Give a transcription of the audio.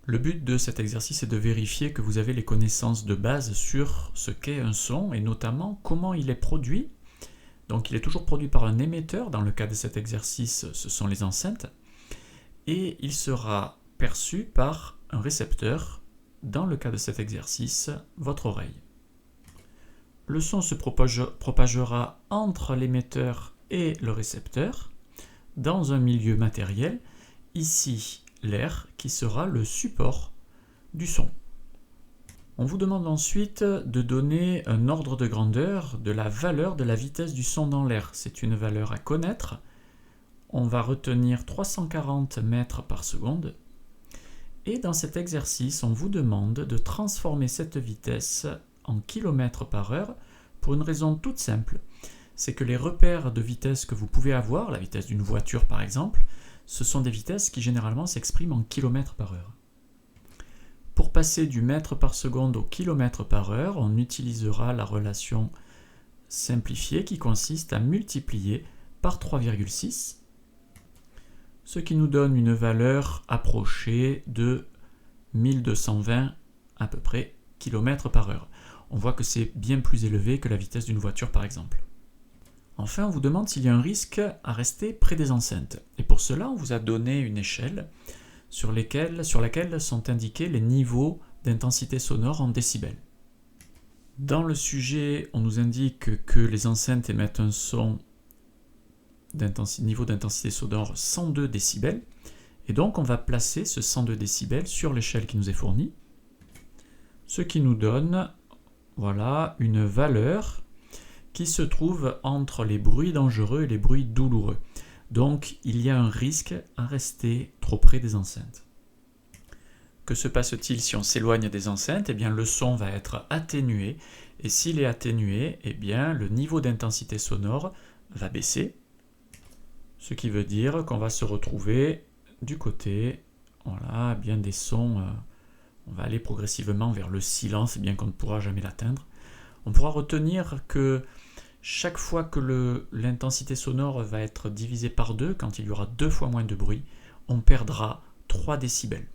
Le but de cet exercice est de vérifier que vous avez les connaissances de base sur ce qu'est un son et notamment comment il est produit. Donc il est toujours produit par un émetteur, dans le cas de cet exercice ce sont les enceintes, et il sera perçu par un récepteur, dans le cas de cet exercice, votre oreille. Le son se propagera entre l'émetteur et le récepteur dans un milieu matériel, ici l'air qui sera le support du son. On vous demande ensuite de donner un ordre de grandeur de la valeur de la vitesse du son dans l'air. C'est une valeur à connaître. On va retenir 340 mètres par seconde. Et dans cet exercice, on vous demande de transformer cette vitesse en kilomètres par heure pour une raison toute simple. C'est que les repères de vitesse que vous pouvez avoir, la vitesse d'une voiture par exemple, ce sont des vitesses qui généralement s'expriment en kilomètres par heure. Pour passer du mètre par seconde au kilomètre par heure, on utilisera la relation simplifiée qui consiste à multiplier par 3,6, ce qui nous donne une valeur approchée de 1220 à peu près km par heure. On voit que c'est bien plus élevé que la vitesse d'une voiture par exemple. Enfin, on vous demande s'il y a un risque à rester près des enceintes. Et pour cela, on vous a donné une échelle sur laquelle sont indiqués les niveaux d'intensité sonore en décibels. Dans le sujet, on nous indique que les enceintes émettent un son niveau d'intensité sonore 102 décibels. Et donc, on va placer ce 102 décibels sur l'échelle qui nous est fournie, ce qui nous donne voilà, une valeur qui se trouve entre les bruits dangereux et les bruits douloureux. Donc, il y a un risque à rester trop près des enceintes. Que se passe-t-il si on s'éloigne des enceintes? Eh bien, le son va être atténué. Et s'il est atténué, eh bien, le niveau d'intensité sonore va baisser. Ce qui veut dire qu'on va se retrouver du côté, voilà, bien des sons. On va aller progressivement vers le silence, bien qu'on ne pourra jamais l'atteindre. On pourra retenir que chaque fois que l'intensité sonore va être divisée par 2, quand il y aura 2 fois moins de bruit, on perdra 3 décibels.